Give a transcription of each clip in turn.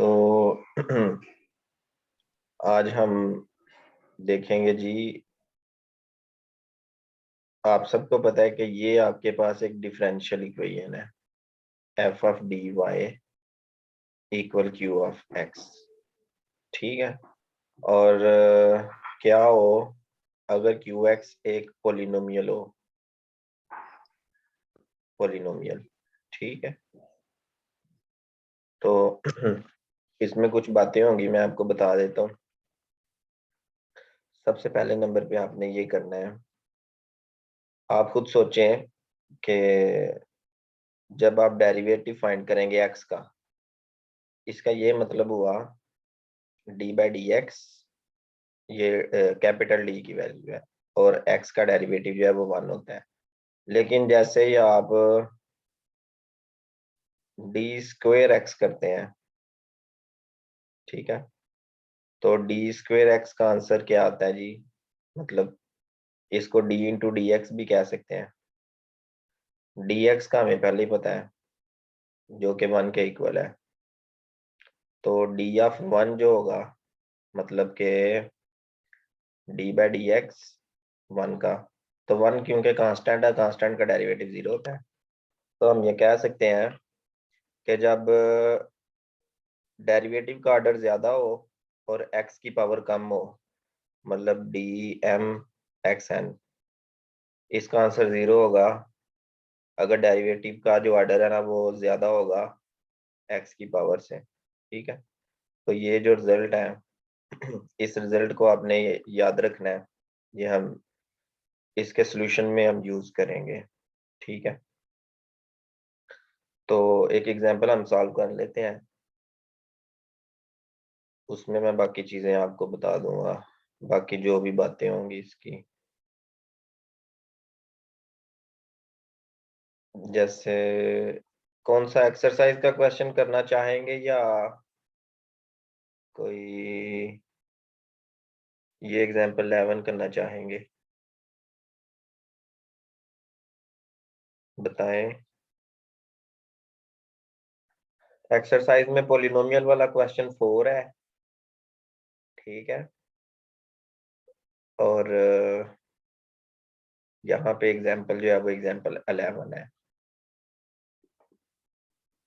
तो आज हम देखेंगे जी। आप सबको पता है कि ये आपके पास एक डिफरेंशियल इक्वेशन है, f of D y equal Q of x. ठीक है। और क्या हो अगर क्यू एक्स एक पोलिनोमियल हो, पोलिनोमियल। ठीक है। तो इसमें कुछ बातें होंगी, मैं आपको बता देता हूँ। सबसे पहले नंबर पे आपने ये करना है, आप खुद सोचें कि जब आप डेरिवेटिव फाइंड करेंगे एक्स का, इसका ये मतलब हुआ डी बाई डी एक्स, ये कैपिटल डी की वैल्यू है, और एक्स का डेरिवेटिव जो है वो 1 होता है। लेकिन जैसे ही आप डी स्क्वेयर एक्स करते हैं, ठीक है, तो डी स्क्वेयर एक्स का आंसर क्या आता है जी? मतलब इसको डी इंटू डी एक्स भी कह सकते हैं। डी एक्स का हमें पहले ही पता है, जो कि 1 के इक्वल है। तो डी ऑफ 1 जो होगा, मतलब के डी बाई डी एक्स 1 का, तो 1 क्योंकि कांस्टेंट है, कांस्टेंट का डेरिवेटिव 0 होता है। तो हम ये कह सकते हैं कि जब डेरिवेटिव का ऑर्डर ज्यादा हो और एक्स की पावर कम हो, मतलब डी एम एक्स एन, इसका आंसर 0 होगा अगर डेरिवेटिव का जो ऑर्डर है ना वो ज्यादा होगा एक्स की पावर से। ठीक है। तो ये जो रिजल्ट है इस रिजल्ट को आपने याद रखना है, ये हम इसके सॉल्यूशन में हम यूज करेंगे। ठीक है। तो एक एग्जांपल हम सॉल्व कर लेते हैं, उसमें मैं बाकी चीजें आपको बता दूंगा, बाकी जो भी बातें होंगी इसकी। जैसे कौन सा एक्सरसाइज का क्वेश्चन करना चाहेंगे, या कोई ये एग्जांपल 11 करना चाहेंगे? बताएं। एक्सरसाइज में पॉलिनोमियल वाला क्वेश्चन 4 है। ठीक है। और यहाँ पे एग्जांपल जो है वो एग्जांपल 11 है।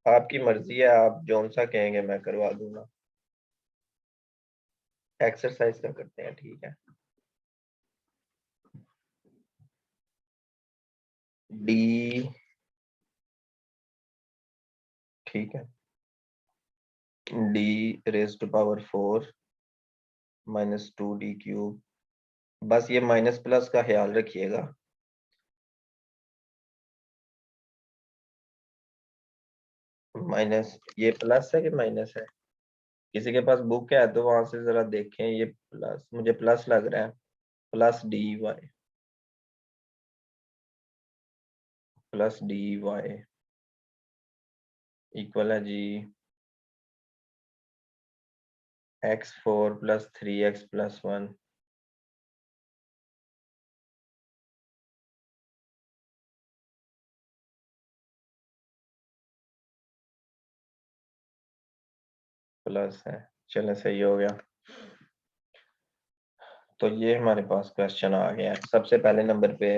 आपकी मर्जी है, आप जौन सा कहेंगे मैं करवा दूंगा। एक्सरसाइज का करते हैं। ठीक है। डी, ठीक है, डी रेज टू पावर 4 माइनस 2 डी क्यूब। बस ये माइनस प्लस का ख्याल रखिएगा। माइनस, ये प्लस है कि माइनस है? किसी के पास बुक है तो वहां से जरा देखें। ये प्लस, मुझे प्लस लग रहा है। Plus d y, plus d y equal है जी x4 plus 3x plus 1 plus है। चलो सही हो गया। तो ये हमारे पास क्वेश्चन आ गया है। सबसे पहले नंबर पे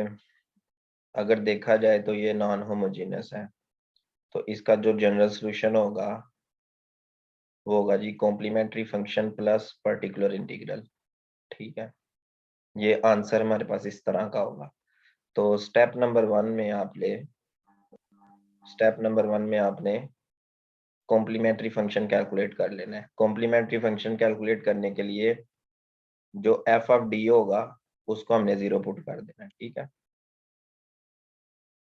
अगर देखा जाए तो ये नॉन होमोजेनस है, तो इसका जो जनरल सॉल्यूशन होगा वो होगा जी complementary function plus particular integral. ठीक है। ये आंसर हमारे पास इस तरह का होगा। तो स्टेप नंबर वन में आपने कॉम्प्लीमेंट्री फंक्शन कैलकुलेट कर लेना है। कॉम्प्लीमेंट्री फंक्शन कैलकुलेट करने के लिए जो एफ ऑफ डी होगा उसको हमने 0 पुट कर देना है। ठीक है।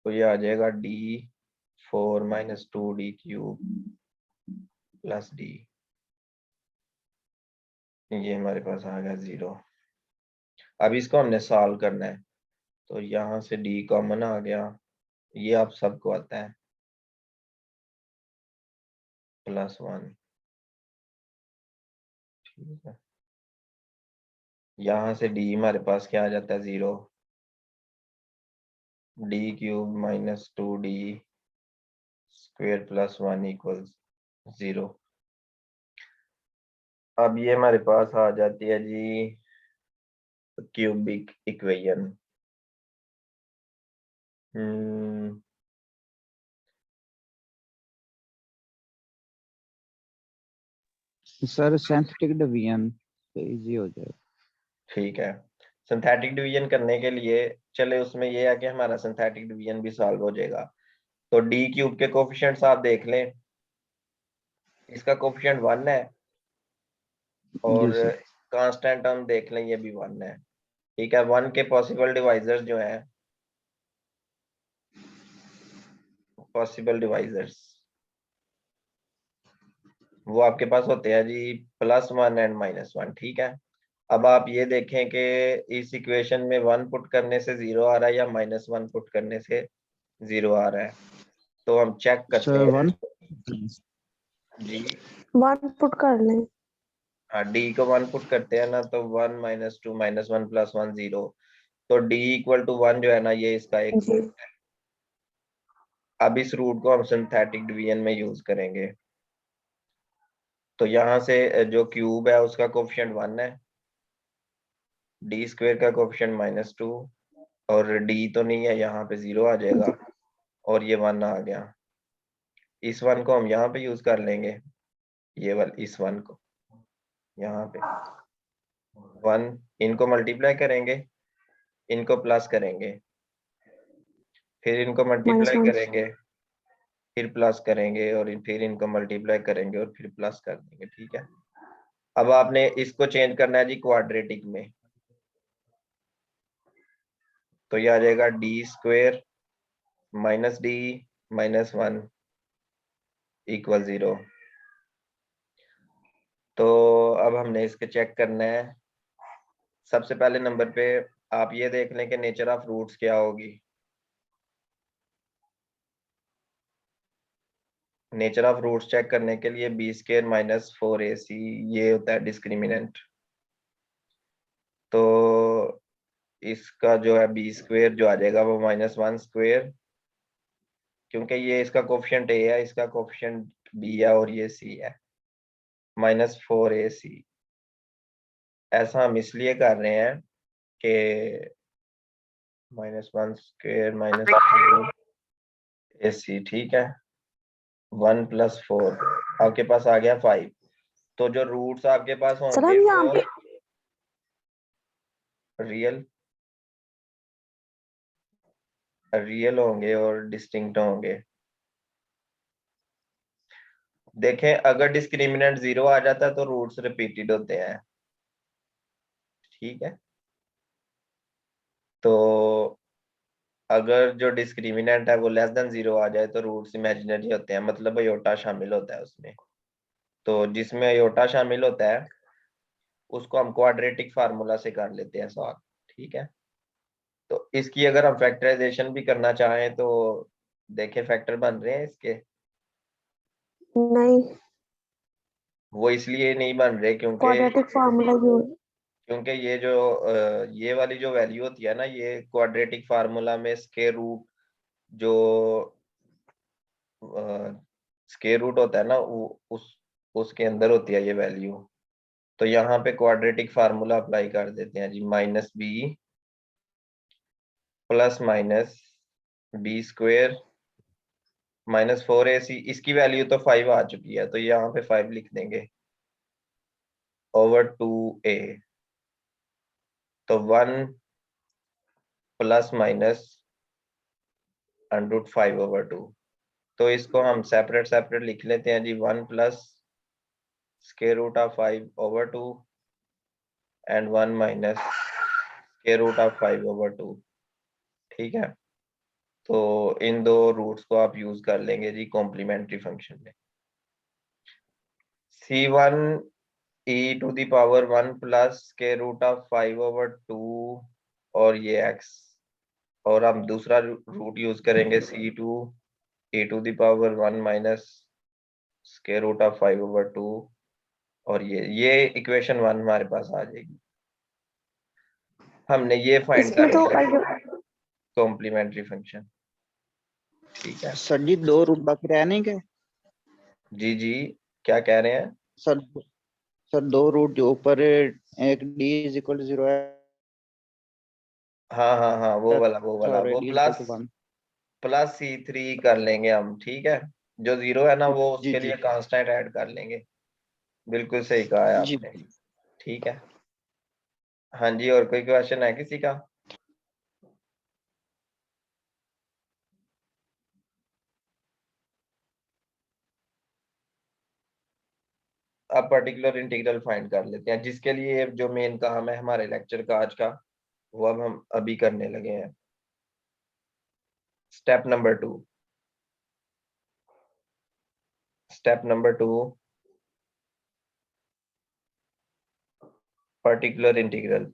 तो ये आ जाएगा d4 - 2d³ प्लस डी। ये हमारे पास आ गया 0। अब इसको हमने सॉल्व करना है, तो यहाँ से डी कॉमन आ गया, ये आप सबको आता है, +1। ठीक है। यहाँ से डी हमारे पास क्या आ जाता है? 0। d³ - 2d² + 1 = 0। अब ये हमारे पास आ जाती है जी cubic equation. Sir synthetic division easy हो जाए। ठीक है, सिंथेटिक डिवीजन करने के लिए चले उसमें ये है कि हमारा सिंथेटिक डिवीजन भी सॉल्व हो जाएगा। तो डी क्यूब के कोफिशिएंट्स आप देख लें, इसका कोफिशिएंट 1 है जी और सर। कांस्टेंट हम देख लें ये भी 1 है। ठीक है, 1 के पॉसिबल डिवाइजर्स जो हैं, पॉसिबल डिवाइजर्स वो आपके पास होते हैं जी +1 एंड -1। ठीक है, अब आप ये देखें कि इस इक्वेशन में 1 पुट करने से 0 आ रहा है या -1 पुट करने से 0 आ रहा है। तो हम चेक करते सर हैं 1 जी। 1 पुट कर लें। हाँ, डी को 1 पुट करते हैं ना, तो 1 -2 -1 +1 0। तो डी इक्वल टू 1 जो है ना, ये इसका एक जी। रूट है। अब इस रूट को हम सिंथेटिक डिवीजन में यूज करेंगे। तो यहाँ से जो क्यूब है उसका कोफिशिएंट 1 है, डी स्क्वेयर का कोफिशिएंट -2, और डी तो नहीं है, यहाँ पे 0 आ जाएगा और ये 1 आ गया। इस 1 को हम यहाँ पे यूज कर लेंगे, ये वाला इस 1 को यहाँ पे 1, इनको मल्टीप्लाई करेंगे, इनको प्लस करेंगे, फिर इनको मल्टीप्लाई -1 करेंगे, फिर प्लस करेंगे, और फिर इनको मल्टीप्लाई करेंगे और फिर प्लस कर देंगे। ठीक है, अब आपने इसको चेंज करना है जी क्वाड्रेटिक में। तो ये आ जाएगा d² -d -1 = 0। तो अब हमने इसके चेक करना है। सबसे पहले नंबर पे आप ये देख लें कि नेचर ऑफ रूट्स क्या होगी। नेचर ऑफ रूट्स चेक करने के लिए b² - 4ac ये होता है डिस्क्रिमिनेंट। तो इसका जो है b² जो आ जाएगा वो -1², क्योंकि ये इसका कोफिशिएंट a है, इसका कोफिशिएंट b है और ये c है, -4ac। ऐसा हम इसलिए कर रहे हैं कि -1² -4ac, ठीक है, 1 + 4 आपके पास आ गया 5। तो जो रूट्स आपके पास सर होंगे हम यहाँ वो पे रियल होंगे और डिस्टिंक्ट होंगे। देखें, अगर डिस्क्रिमिनेंट 0 आ जाता है तो रूट्स रिपीटेड होते हैं। ठीक है, तो अगर जो डिस्क्रिमिनेंट है वो <0 आ जाए तो रूट्स इमेजिनरी होते हैं, मतलब अयोटा शामिल होता है उसमें। तो जिसमें अयोटा शामिल होता है उसको हम क्वाड्रेटिक फार्मूला से कर लेते हैं सॉल्व। ठीक है, तो इसकी अगर हम फैक्टराइजेशन भी करना चाहें तो देखें फैक्टर बन रहे हैं इसके। नहीं, वो इसलिए नहीं बन रहे क्वाड्रेटिक फार्मूला यूज। क्योंकि ये जो ये वाली जो वैल्यू होती है ना, ये क्वाड्रेटिक फार्मूला में स्क्वायर रूट जो स्क्वायर रूट होता है ना, उसके अंदर होती है ये वैल्यू। तो यहाँ पे क्वाड्रेटिक फार्मूला अप्लाई कर देते हैं जी, -b ± b² -4ac। इसकी वैल्यू तो 5 आ चुकी है, तो यहाँ पे 5 लिख देंगे ओवर 2a। तो 1 ± √5/2। तो इसको हम सेपरेट सेपरेट लिख लेते हैं जी, 1 + √5/2 एंड 1 -√5/2। ठीक है, तो इन दो रूट्स को आप यूज कर लेंगे जी कॉम्प्लीमेंट्री फंक्शन में। c1 e⁻1 +√5/2 और ये x, और हम दूसरा रूट यूज करेंगे c2 e⁻1 -√5/2, और ये इक्वेशन 1 हमारे पास आ जाएगी। हमने ये फाइंड इसमें तो करना है कॉम्प्लीमेंट्री फंक्शन। ठीक है सर जी 2 रूट बाकी रह नहीं गए। जी, क्या कह रहे हैं सर सर 2 रूट जो ऊपर एक d इज इक्वल टू 0 है हाँ वो वाला और वो d is equal plus two 1। Plus C3 कर लेंगे हम, ठीक है। जो 0 है ना वो जी उसके जी लिए कांस्टेंट ऐड कर लेंगे। बिल्कुल सही कहा है जी। आपने। ठीक है। हाँ जी, और कोई क्वेश्चन है किसी का? अब पर्टिकुलर इंटीग्रल फाइंड कर लेते हैं, जिसके लिए जो मेन काम है हमारे लेक्चर का आज का, वो अब हम अभी करने लगे हैं। Step number 2। Step number 2, particular integral.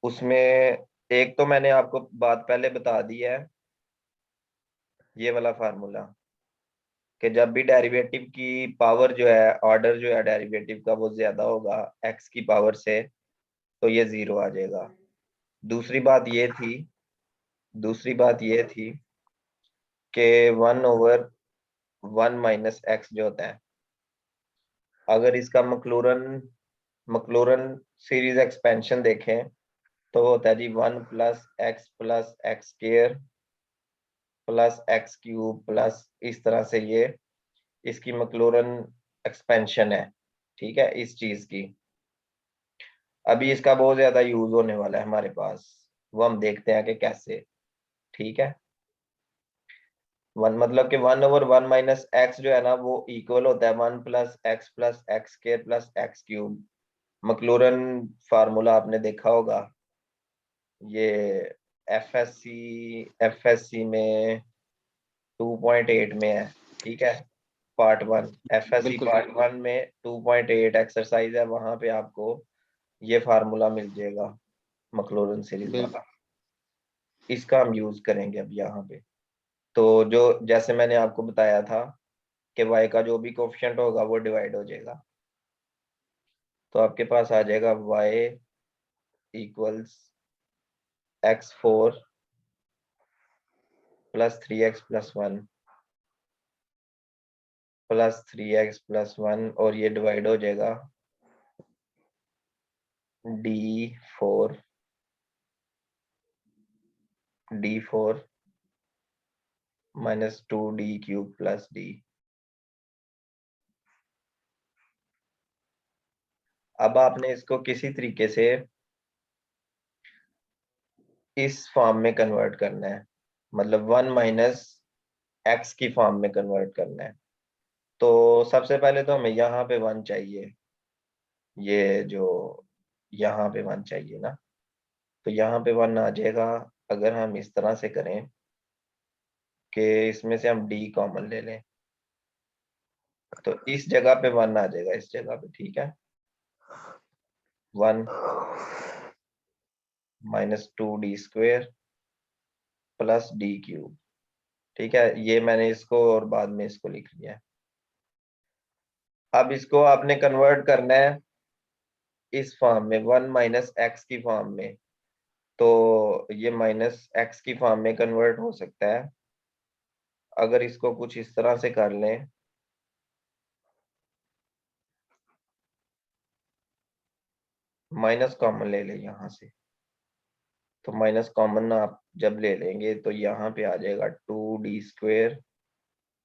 उसमें एक तो मैंने आपको बात पहले बता दी है, ये वाला फार्मूला, कि जब भी डेरिवेटिव की पावर जो है, ऑर्डर जो है डेरिवेटिव का, वो ज्यादा होगा एक्स की पावर से, तो ये 0 आ जाएगा। दूसरी बात ये थी कि 1/1 माइनस एक्स जो होता है, अगर इसका मक्लूरन सीरीज एक्सपेंशन देखें तो होता है जी 1 + x square plus x cube plus, इस तरह से ये इसकी मक्लूरन एक्सपेंशन है, ठीक है, इस चीज की। अभी इसका बहुत ज्यादा यूज होने वाला है हमारे पास, वो हम देखते हैं कि कैसे। ठीक है। मतलब कि 1/1 माइनस एक्स जो है ना, वो इक्वल होता है 1 + x square plus x cube. Maclaurin formula आपने देखा होगा, ये एफएससी में 2.8 में है, ठीक है। पार्ट 1 एफएससी बिल्कुल पार्ट 1 में 2.8 एक्सरसाइज है, वहां पे आपको ये फार्मूला मिल जाएगा, मक्लूरन सीरीज बिल्कुल। वाला। इसका हम यूज करेंगे अब यहाँ पे। तो जो जैसे मैंने आपको बताया था कि y का जो भी कोफिशिएंट होगा वो डिवाइड हो जाएगा, तो आपके पास आ जाएगा y equals x4 + 3x + 1 + 3x + 1, और ये डिवाइड हो जाएगा d4 - 2d³ + d। अब आपने इसको किसी तरीके से इस फॉर्म में कन्वर्ट करना है, मतलब 1 - x की फॉर्म में कन्वर्ट करना है। तो सबसे पहले तो हमें यहाँ पे 1 चाहिए, ये जो यहाँ पे 1 चाहिए ना, तो यहाँ पे 1 आ जाएगा। अगर हम इस तरह से करें कि इसमें से हम d कॉमन ले लें, तो इस जगह पे 1 आ जाएगा, इस जगह पे, ठीक है। 1 - 2d² + d³, ठीक है। ये मैंने इसको और बाद में इसको लिख लिया है। अब इसको आपने कन्वर्ट करना है इस फॉर्म में, 1 - x की फॉर्म में। तो ये -x की फॉर्म में कन्वर्ट हो सकता है अगर इसको कुछ इस तरह से कर लें, माइनस कॉमन ले लें यहाँ से। तो माइनस कॉमन आप जब ले लेंगे तो यहाँ पे आ जाएगा 2d²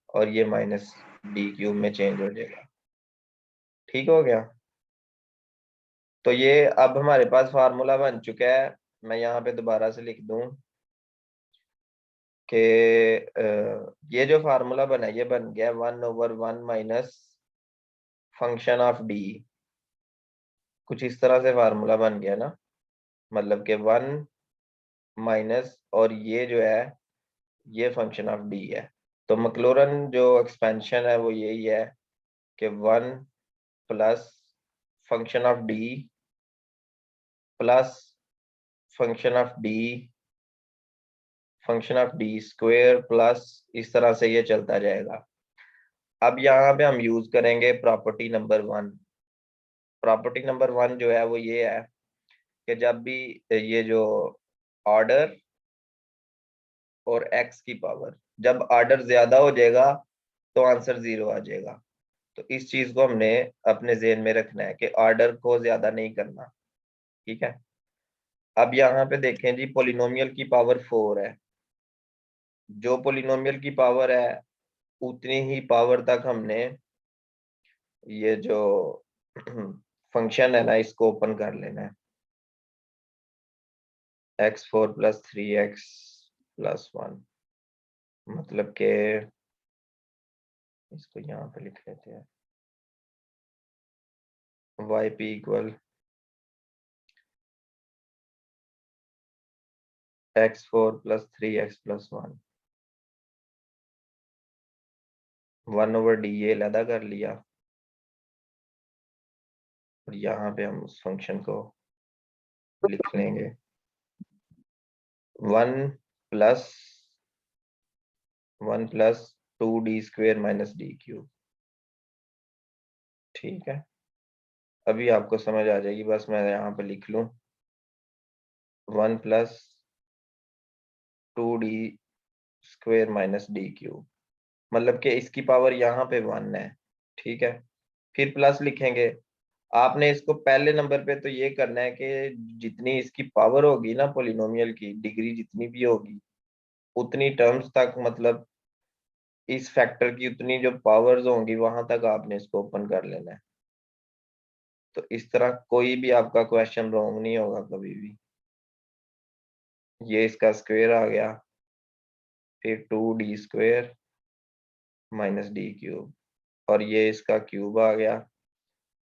और ये -d³ में चेंज हो जाएगा। ठीक हो गया। तो ये अब हमारे पास फार्मूला बन चुका है। मैं यहाँ पे दोबारा से लिख दूं कि ये जो फार्मूला बना है, ये बन गया 1/1 माइनस फंक्शन ऑफ डी। कुछ इस तरह से फार्मूला बन गया ना, मतलब कि 1 माइनस, और ये जो है ये फंक्शन ऑफ डी है। तो मक्लूरन जो एक्सपेंशन है वो यही है कि 1 plus function of D plus function of D square plus, इस तरह से ये चलता जाएगा। अब यहाँ पे हम यूज करेंगे प्रॉपर्टी नंबर 1। प्रॉपर्टी नंबर 1 जो है वो ये है कि जब भी ये जो ऑर्डर और x की पावर, जब ऑर्डर ज्यादा हो जाएगा तो आंसर 0 आ जाएगा। तो इस चीज को हमने अपने ज़हन में रखना है कि ऑर्डर को ज्यादा नहीं करना, ठीक है। अब यहाँ पे देखें जी, पोलिनोमियल की पावर 4 है। जो पोलिनोमियल की पावर है उतनी ही पावर तक हमने ये जो फंक्शन है ना इसको ओपन कर लेना है। x4 + 3x + 1, मतलब के इसको यहाँ पे लिख लेते हैं, yp = x4 + 3x + 1, 1/d ये अलहदा कर लिया, और यहाँ पे हम उस फंक्शन को लिख लेंगे 1 + 2d² - d³, ठीक है। अभी आपको समझ आ जाएगी, बस मैं यहाँ पे लिख लूं 1 + 2d² - d³, मतलब कि इसकी पावर यहाँ पे 1 है, ठीक है। फिर प्लस लिखेंगे। आपने इसको पहले नंबर पे तो ये करना है कि जितनी इसकी पावर होगी ना पोलिनोमियल की, डिग्री जितनी भी होगी उतनी टर्म्स तक, मतलब इस फैक्टर की उतनी जो पावर्स होंगी वहां तक आपने इसको ओपन कर लेना है। तो इस तरह कोई भी आपका क्वेश्चन रॉन्ग नहीं होगा कभी भी। ये इसका स्क्वायर आ गया, फिर 2d² - d³, और ये इसका क्यूब आ गया,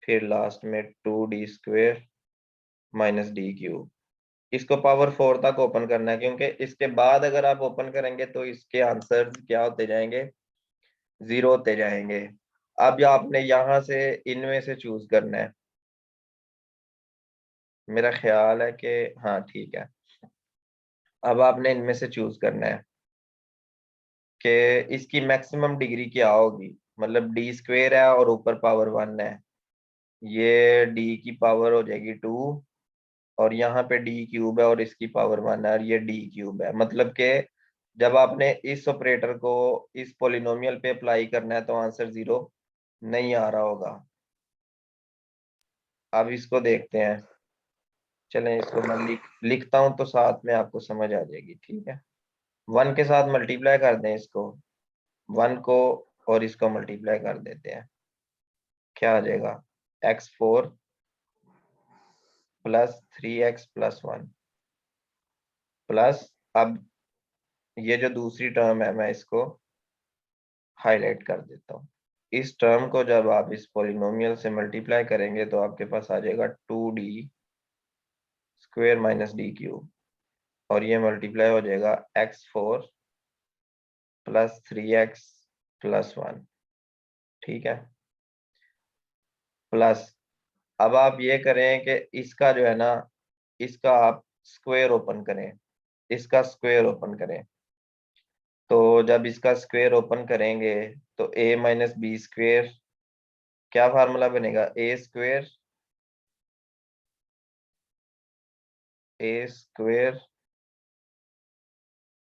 फिर लास्ट में 2d² - d³। इसको पावर 4 तक ओपन करना है, क्योंकि इसके बाद अगर आप ओपन करेंगे तो इसके आंसर क्या होते जाएंगे, 0 होते जाएंगे। अब आपने यहाँ से इनमें से चूज करना है। मेरा ख्याल है कि हाँ ठीक है, अब आपने इनमें से चूज करना है कि इसकी मैक्सिमम डिग्री क्या होगी। मतलब d² है और ऊपर पावर 1 है, ये d की पावर हो जाएगी 2, और यहाँ पे d³ है और इसकी पावर 1 है, और ये d³ है। मतलब कि जब आपने इस ऑपरेटर को इस पोलिनोमियल पे अप्लाई करना है तो आंसर 0 नहीं आ रहा होगा। अब इसको देखते हैं, चलें इसको मैं लिखता हूं तो साथ में आपको समझ आ जाएगी, ठीक है। 1 के साथ मल्टीप्लाई कर दें इसको, 1 को और इसको मल्टीप्लाई कर देते हैं, क्या आ जाएगा, x4 + 3x + 1 प्लस, अब ये जो दूसरी टर्म है मैं इसको हाईलाइट कर देता हूँ। इस टर्म को जब आप इस पोलिनोमियल से मल्टीप्लाई करेंगे तो आपके पास आ जाएगा 2d² - d³, और ये मल्टीप्लाई हो जाएगा x4 + 3x + 1, ठीक है। प्लस, अब आप ये करें कि इसका जो है ना, इसका आप स्क्वायर ओपन करें, इसका स्क्वायर ओपन करें। तो जब इसका स्क्वायर ओपन करेंगे तो a - b², क्या फार्मूला बनेगा, a²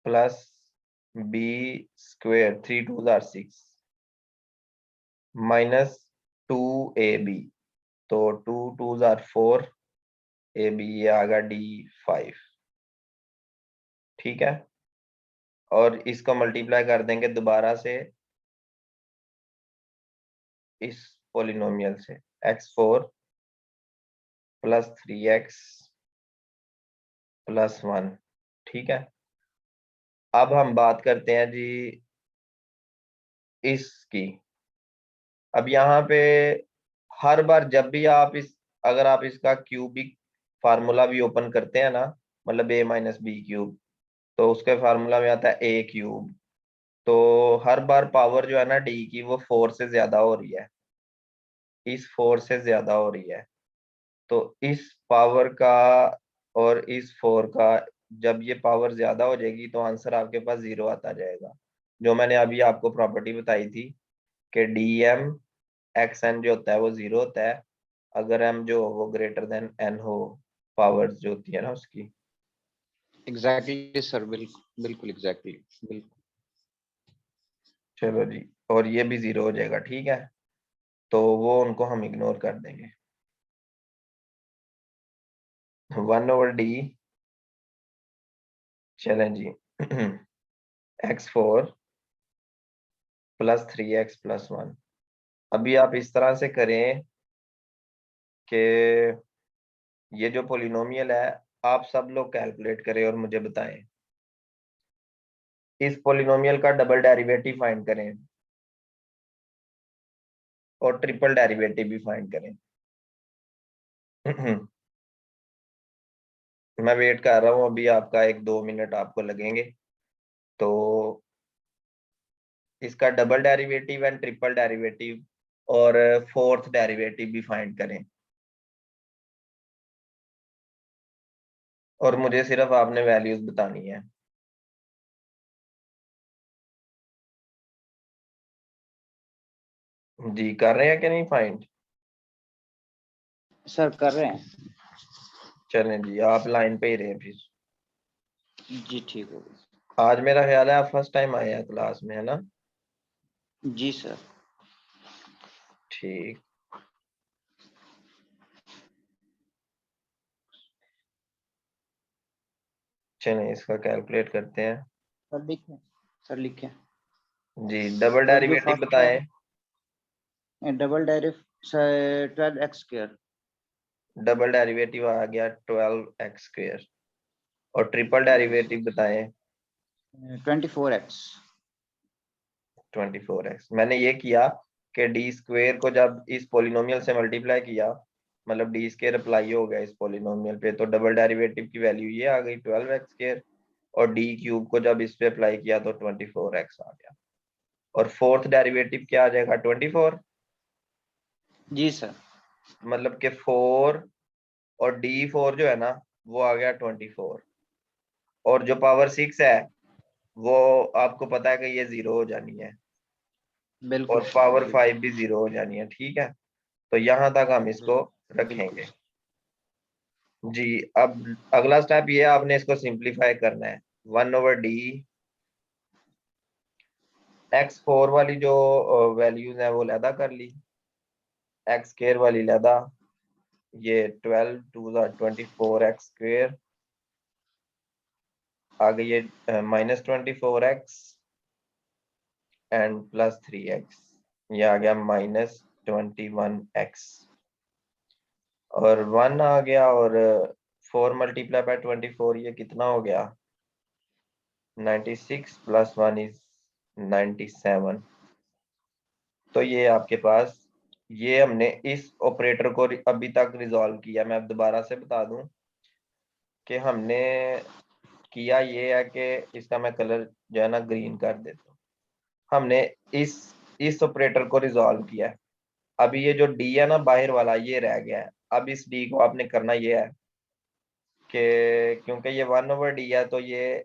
plus b² 3 2 are 6 minus 2ab, तो 2 2 are 4, ab ये आ गया d5, ठीक है। और इसको मल्टीप्लाई कर देंगे दोबारा से इस पोलिनोमियल से, x4 + 3x + 1, ठीक है। अब हम बात करते हैं जी इसकी। अब यहाँ पे हर बार जब भी आप अगर आप इसका क्यूबिक फार्मूला भी ओपन करते हैं ना, मतलब a - b³, तो उसके फार्मूला में आता है a³। तो हर बार पावर जो है ना d की वो 4 से ज्यादा हो रही है, इस 4 से ज्यादा हो रही है। तो इस पावर का और इस 4 का जब ये पावर ज्यादा हो जाएगी तो आंसर आपके पास 0 आता जाएगा। जो मैंने अभी आपको प्रॉपर्टी बताई थी कि dm xn जो होता है वो 0 होता है अगर m जो वो ग्रेटर देन n हो, पावर्स जो होती है ना उसकी। एग्जैक्टली सर, बिल्कुल बिल्कुल एग्जैक्टली, बिल्कुल। चलो जी, और ये भी 0 हो जाएगा, ठीक है। तो वो उनको हम इग्नोर कर देंगे। 1/d, चलें जी, x4 + 3x + 1। अभी आप इस तरह से करें कि ये जो पोलिनोमियल है आप सब लोग कैलकुलेट करें और मुझे बताएं। इस पोलिनोमियल का डबल डेरिवेटिव फाइंड करें और ट्रिपल डेरिवेटिव भी फाइंड करें। मैं वेट कर रहा हूँ, अभी आपका 1-2 मिनट आपको लगेंगे। तो इसका double derivative and triple derivative और फोर्थ डेरिवेटिव भी फाइंड करें। और मुझे सिर्फ आपने वैल्यूज बतानी है। जी कर रहे हैं कि नहीं फाइंड? सर कर रहे हैं। चलें जी, आप लाइन पे ही रहे फिर। जी ठीक हो गया। आज मेरा ख्याल है आप फर्स्ट टाइम आए हैं क्लास में, है ना? जी सर। ठीक, चलें इसका कैलकुलेट करते हैं। सर लिखें, सर लिखें। जी डबल सर जो डेरिवेटिव फर्स्ट बताएं। है double derivative 12x²। Double derivative आ गया 12x² और ट्रिपल डेरिवेटिव बताएं। 24x। 24x। मैंने ये किया कि d² को जब इस पोलिनोमियल से मल्टीप्लाई किया, मतलब d² अप्लाई हो गया इस पोलिनोमियल पे, तो डबल डेरिवेटिव की वैल्यू ये आ गई 12x²। और d³ को जब इस पे अप्लाई किया तो 24x आ गया। और फोर्थ डेरिवेटिव क्या आ जाएगा? 24। जी सर। मतलब कि 4 और d4 जो है ना वो आ गया 24। और जो पावर 6 है वो आपको पता है कि ये 0 हो जानी है, बिल्कुल और सर, पावर बिल्कुल। 5 भी 0 हो जानी है। ठीक है, तो यहां तक हम इसको बिल्कुल रखेंगे। जी, अब अगला स्टेप ये है, आपने इसको सिंप्लीफाई करना है। 1/d x4 वाली जो वैल्यूज है वो लैदा कर ली, x² वाली लैदा, ये 12 2 24x², आ गई ये -24x एंड +3x, ये आ गया -21x। और 1 आ गया, और 4 × 24 ये कितना हो गया? 96 + 1 इज 97। तो ये आपके पास, ये हमने इस ऑपरेटर को अभी तक रिजॉल्व किया। मैं अब दोबारा से बता दूं कि हमने किया ये है कि इसका मैं कलर जो है ना ग्रीन कर देता हूँ। हमने इस ऑपरेटर को रिजॉल्व किया है। अभी ये जो डी है ना बाहर वाला, ये रह गया है। अब इस डी को आपने करना ये है कि क्योंकि ये 1/d है तो ये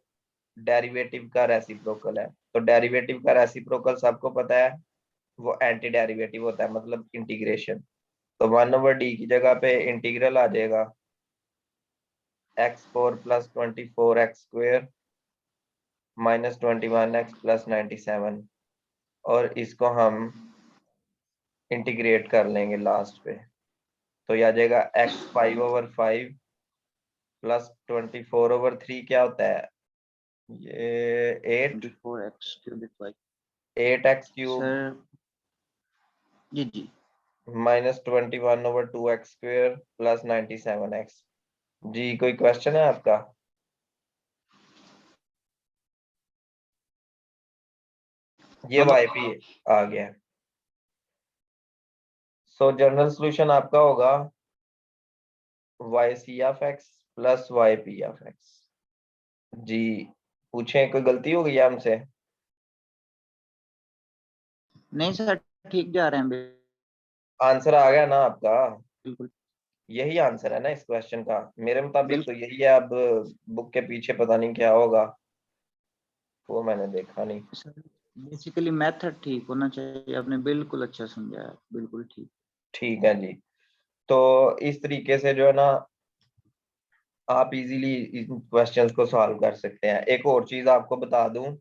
डेरिवेटिव का रेसिप्रोकल है। तो डेरिवेटिव का रेसिप्रोकल सबको पता है, वो एंटी डेरिवेटिव होता है, मतलब इंटीग्रेशन। तो 1/d की जगह पे इंटीग्रल आ जाएगा x4 + 24x² -21x + 97। और इसको हम इंटीग्रेट कर लेंगे लास्ट पे, तो ये आ जाएगा x5/5 + 24/3 क्या होता है? ये 24x³ 8x³ सर। जी जी। -21/2x² + 97x। जी कोई क्वेश्चन है आपका? ये मतलब वाई पी आ गया। सो जनरल सोल्यूशन आपका होगा yc(x) + yp(x). जी पूछें, कोई गलती हो गई है हमसे? नहीं सर, ठीक जा रहे हैं। आंसर आ गया ना आपका? बिल्कुल यही आंसर है ना इस क्वेश्चन का? मेरे मुताबिक तो बिल्कुल यही है। अब बुक के पीछे पता नहीं क्या होगा, वो मैंने देखा नहीं। सर। बेसिकली मेथड ठीक होना चाहिए, आपने बिल्कुल अच्छा समझाया, बिल्कुल ठीक। ठीक है जी, तो इस तरीके से जो है ना आप इजीली इन क्वेश्चंस को सॉल्व कर सकते हैं। एक और चीज आपको बता दूं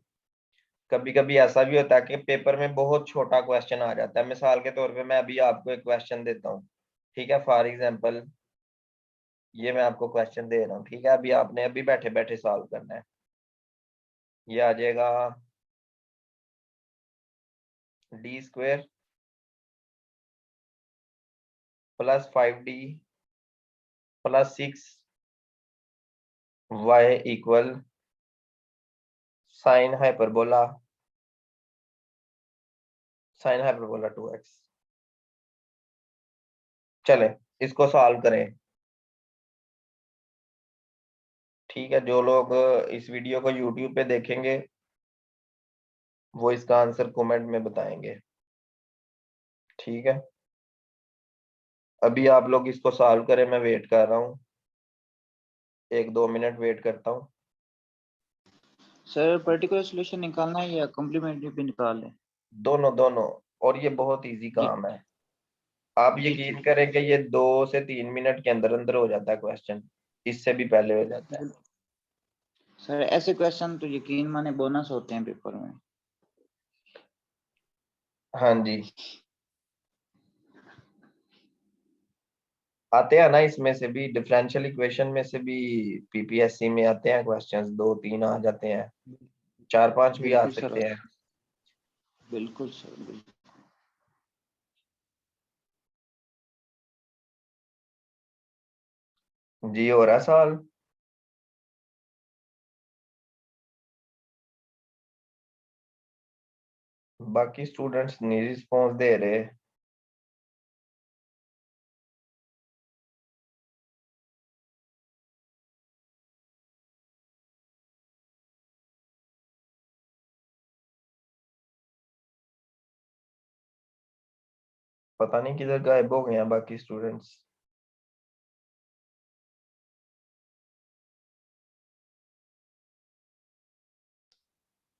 कभी कभी ऐसा भी होता है कि पेपर में बहुत छोटा क्वेश्चन आ जाता है। मिसाल के तौर पे मैं अभी आपको एक क्वेश्चन देता हूँ, ठीक है, फॉर एग्जांपल ये मैं आपको क्वेश्चन दे रहा हूँ, ठीक है, अभी आपने अभी बैठे बैठे सॉल्व करना है। ये आ जाएगा d² plus 5d plus 6y equal sine hyperbola 2x। चले इसको सॉल्व करें। ठीक है, जो लोग इस वीडियो को यूट्यूब पे देखेंगे वो इसका आंसर कमेंट में बताएंगे। ठीक है, अभी आप लोग इसको सॉल्व करें, मैं वेट कर रहा हूँ, 1-2 मिनट वेट करता हूँ। सर पर्टिकुलर सॉल्यूशन निकालना है या कॉम्प्लीमेंट्री भी निकाल लें? दोनों दोनों, और ये बहुत इजी जी काम है। आप जी यकीन ठीक है। करें कि ये 2 से 3 मिनट के अंदर अंदर हो जाता है क्वेश्चन, इससे भी पहले हो जाता है। सर ऐसे क्वेश्चन तो यकीन माने बोनस होते हैं पेपर में। हाँ जी, आते हैं ना, इसमें से भी डिफरेंशियल इक्वेशन में से भी पीपीएससी में आते हैं क्वेश्चंस, 2-3 आ जाते हैं, 4-5 भी आ बिल्कुल सर, सकते हैं। बिल्कुल सर, बिल्कुल। जी हो रहा सवाल? बाकी स्टूडेंट्स नहीं रिस्पॉन्स दे रहे। पता नहीं किधर गायब हो गए हैं बाकी स्टूडेंट्स।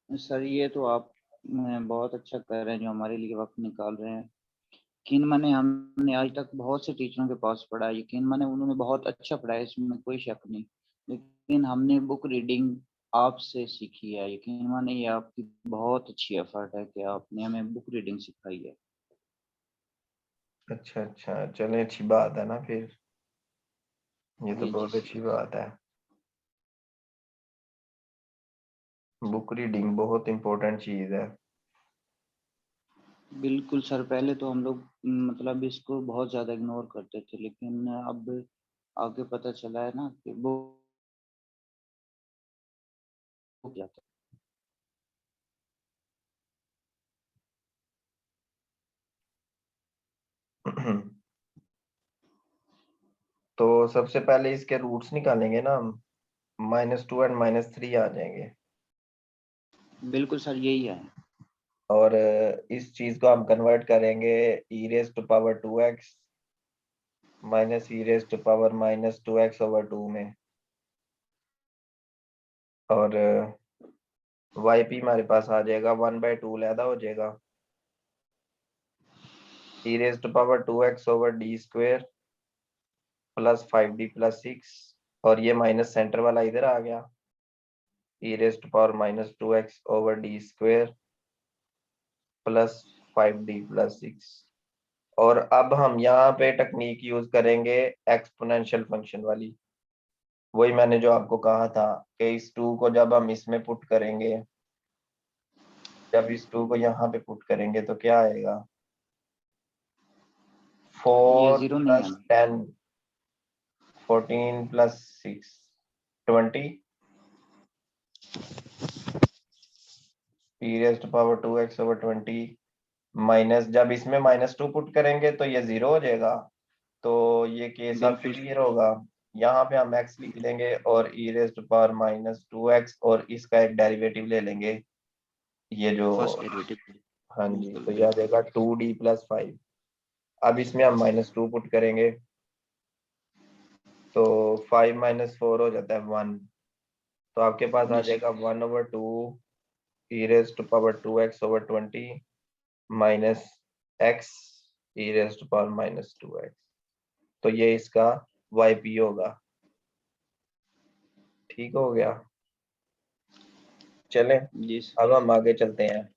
सर ये तो आप बहुत अच्छा कर रहे हैं जो हमारे लिए वक्त निकाल रहे हैं। यकीन माने हमने आज तक बहुत से टीचरों के पास पढ़ा, यकीन माने उन्होंने बहुत अच्छा पढ़ाया, इसमें कोई शक नहीं, लेकिन हमने बुक रीडिंग आपसे सीखी है। यकीन माने ये आपकी बहुत अच्छी एफर्ट है कि आपने हमें बुक रीडिंग सिखाई है। अच्छा अच्छा, चलें, अच्छी बात है ना फिर, ये तो जी जी बहुत अच्छी बात है। बुक रीडिंग बहुत इंपॉर्टेंट चीज है। बिल्कुल सर, पहले तो हम लोग मतलब इसको बहुत ज़्यादा इग्नोर करते थे, लेकिन अब आगे पता चला है ना कि वो जाता तो सबसे पहले इसके रूट्स निकालेंगे ना हम, -2 एंड -3 आ जाएंगे। है। बिल्कुल सर, यही है। और इस चीज को हम कन्वर्ट करेंगे e⁻²x -e⁻²x/2 में, और yp हमारे पास आ जाएगा 1/2 लैदा हो जाएगा e⁻²x/d² प्लस 5d प्लस 6, और ये माइनस सेंटर वाला इधर आ गया e⁻²x/d² प्लस 5d प्लस 6। और अब हम यहाँ पे टेक्निक यूज करेंगे एक्सपोनेंशियल फंक्शन वाली, वही मैंने जो आपको कहा था कि इस 2 को जब हम इसमें पुट करेंगे, जब इस 2 को यहाँ पे पुट करेंगे तो क्या आएगा, ये 4 ज़ीरो नहीं प्लस आना। 10, 14 प्लस 6, 20 e⁻²x/20 माइनस, जब इसमें -2 पुट करेंगे तो ये 0 हो जाएगा, तो ये केस अब बिल्कुल क्लियर होगा। यहाँ पे हम x लिख लेंगे और e⁻²x और इसका एक डेरिवेटिव ले लेंगे, ये जो, फर्स्ट डेरिवेटिव। हाँ जी, बिल्कुल तो ये आ बिल्कुल। जाएगा 2d प्लस 5। अब इसमें हम -2 पुट करेंगे तो 5 - 4 हो जाता है 1, तो आपके पास आ जी जाएगा sir. 1/2 e⁻²x/20 minus x e⁻²-2x, तो ये इसका yp होगा। ठीक हो गया। चलें, जी सर। अब हम आगे चलते हैं।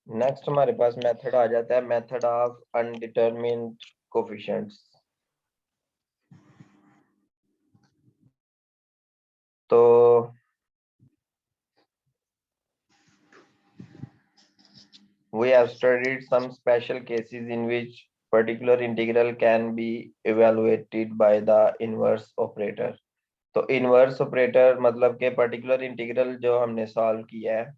नेक्स्ट हमारे पास मेथड आ जाता है, मेथड ऑफ अनडिटरमिन्ड कोफिशिएंट्स। तो we have studied some special cases in which particular integral can be evaluated by the inverse operator। तो इनवर्स ऑपरेटर मतलब के पर्टिकुलर इंटीग्रल जो हमने सॉल्व किया है,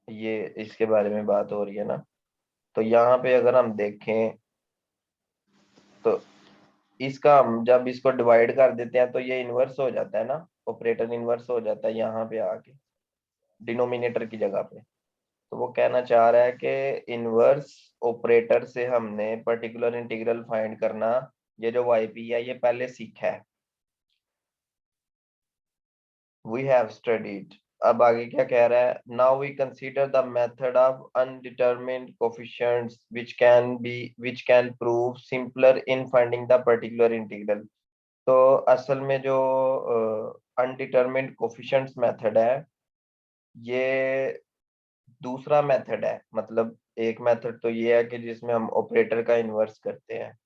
ये इसके बारे में बात हो रही है ना। तो यहाँ पे अगर हम देखें तो इसका हम जब इसको डिवाइड कर देते हैं तो ये इनवर्स हो जाता है ना, ऑपरेटर इनवर्स हो जाता है यहाँ पे आके डिनोमिनेटर की जगह पे। तो वो कहना चाह रहा है कि इनवर्स ऑपरेटर से हमने पर्टिकुलर इंटीग्रल फाइंड करना, ये जो वाईपी है ये पहले सीखा है, वी हैव स्टडीड। अब आगे क्या कह रहा है, now we consider the method of undetermined coefficients which can prove simpler in finding the particular integral. तो असल में जो अनडिटरमिन्ड कोफिशिएंट्स मेथड है ये दूसरा मेथड है। मतलब एक मेथड तो ये है कि जिसमें हम ऑपरेटर का इन्वर्स करते हैं,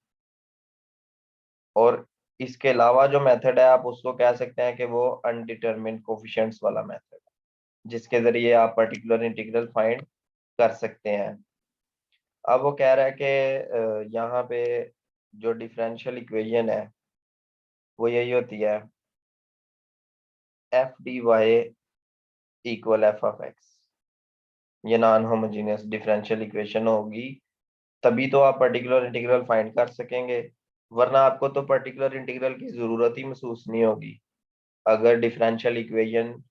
और इसके अलावा जो मेथड है आप उसको कह सकते हैं कि वो अनडिटरमिन्ड कोफिशिएंट्स वाला मेथड है, जिसके जरिए आप पर्टिकुलर इंटीग्रल फाइंड कर सकते हैं। अब वो कह रहा है कि यहाँ पे जो डिफरेंशियल इक्वेशन है वो यही होती है, f d y equal f of x. ये नॉन होमोजेनियस डिफरेंशियल इक्वेशन होगी, तभी तो आप पर्टिकुलर इंटीग्रल फाइंड कर सकेंगे, वरना आपको तो पर्टिकुलर इंटीग्रल की जरूरत ही महसूस नहीं होगी। अगर डिफरेंशियल इक्वेशन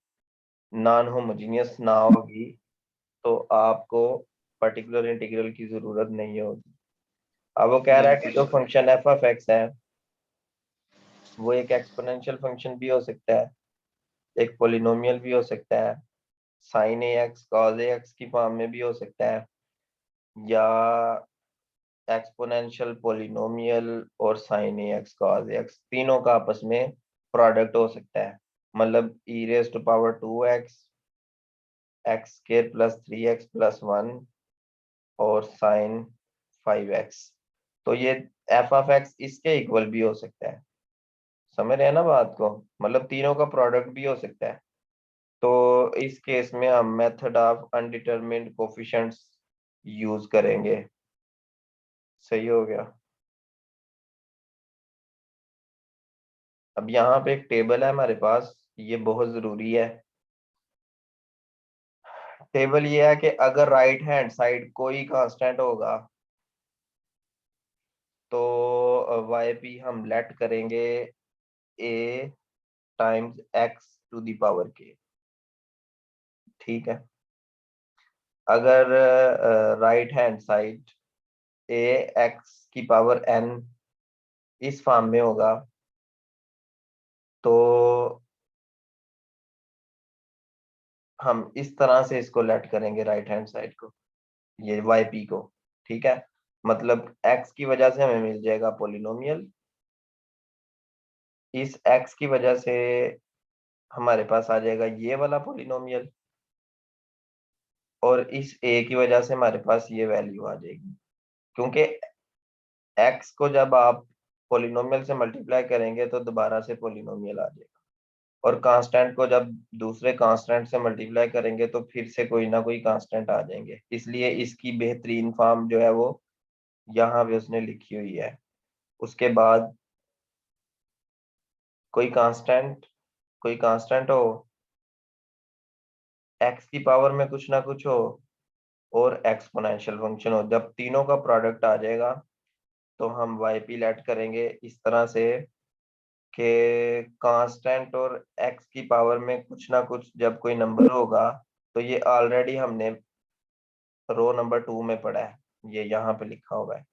नॉन होमोजेनियस ना होगी तो आपको पर्टिकुलर इंटीग्रल की जरूरत नहीं होगी। अब वो कह रहा है कि जो फंक्शन एफ ऑफ एक्स है वो एक एक्सपोनेंशियल फंक्शन भी हो सकता है, एक पोलिनोमियल भी हो सकता है, sine a x cos a x की फॉर्म में भी हो सकता है, या एक्सपोनेंशियल पोलिनोमियल और sine a x cos a x तीनों का आपस में प्रोडक्ट हो सकता है। मतलब e raise to power 2x x square plus 3x plus 1 और साइन 5x। तो ये एफ ऑफ एक्स इसके इक्वल भी हो सकता है, समझ रहे हैं ना बात को, मतलब तीनों का प्रोडक्ट भी हो सकता है। तो इस केस में हम method of undetermined coefficients use करेंगे। सही हो गया। अब यहाँ पे एक टेबल है हमारे पास, ये बहुत जरूरी है। टेबल ये है कि अगर राइट हैंड साइड कोई कांस्टेंट होगा तो वाई पी हम लेट करेंगे a times x to the power k, ठीक है। अगर right hand side a x की पावर एन इस फॉर्म में होगा तो हम इस तरह से इसको लेट करेंगे राइट हैंड साइड को, ये वाई पी को, ठीक है। मतलब एक्स की वजह से हमें मिल जाएगा पोलिनोमियल, इस एक्स की वजह से हमारे पास आ जाएगा ये वाला पोलिनोमियल, और इस ए की वजह से हमारे पास ये वैल्यू आ जाएगी। क्योंकि एक्स को जब आप पोलिनोमियल से मल्टीप्लाई करेंगे तो दोबारा से पोलिनोमियल आ जाएगा, और कांस्टेंट को जब दूसरे कांस्टेंट से मल्टीप्लाई करेंगे तो फिर से कोई ना कोई कांस्टेंट आ जाएंगे। इसलिए इसकी बेहतरीन फॉर्म जो है वो यहाँ पे उसने लिखी हुई है। उसके बाद कोई कांस्टेंट हो, एक्स की पावर में कुछ ना कुछ हो, और एक्सपोनेंशियल फंक्शन हो, जब तीनों का प्रोडक्ट आ जाएगा तो हम वाई पी लेट करेंगे इस तरह से कि कांस्टेंट और एक्स की पावर में कुछ ना कुछ जब कोई नंबर होगा, तो ये ऑलरेडी हमने रो नंबर 2 में पढ़ा है, ये यहाँ पे लिखा हुआ है।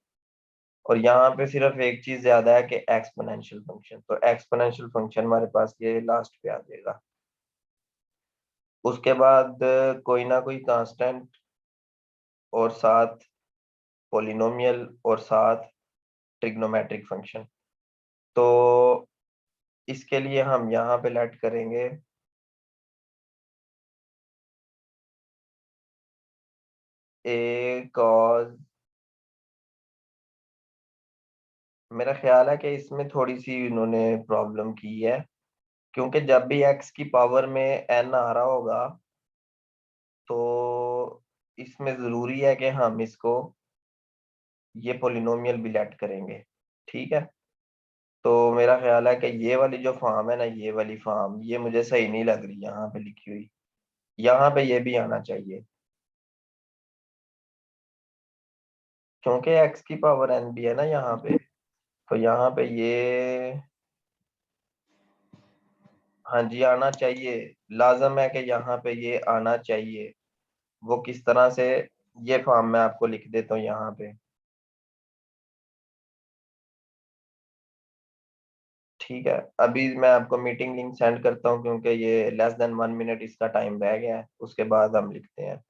और यहाँ पे सिर्फ एक चीज ज्यादा है कि एक्सपोनेंशियल फंक्शन, तो एक्सपोनेंशियल फंक्शन हमारे पास ये लास्ट पे आ जाएगा। उसके बाद कोई ना कोई कांस्टेंट और साथ पोलिनोमियल और साथ ट्रिग्नोमेट्रिक फंक्शन। तो इसके लिए हम यहाँ पे लेट करेंगे a cos, मेरा ख्याल है कि इसमें थोड़ी सी इन्होंने प्रॉब्लम की है, क्योंकि जब भी x की पावर में n आ रहा होगा तो इसमें जरूरी है कि हम इसको ये पोलिनोमियल भी लेट करेंगे। ठीक है, तो मेरा ख्याल है कि ये वाली जो फॉर्म है ना, ये वाली फॉर्म ये मुझे सही नहीं लग रही यहाँ पे लिखी हुई, यहाँ पे ये भी आना चाहिए, क्योंकि x की पावर n भी है ना यहाँ पे, तो यहाँ पे ये, हाँ जी आना चाहिए, लाजम है कि यहाँ पे ये आना चाहिए। वो किस तरह से, ये फॉर्म मैं आपको लिख देता हूँ यहाँ पे। ठीक है, अभी मैं आपको मीटिंग लिंक सेंड करता हूँ, क्योंकि ये लेस देन 1 मिनट इसका टाइम रह गया है, उसके बाद हम लिखते हैं।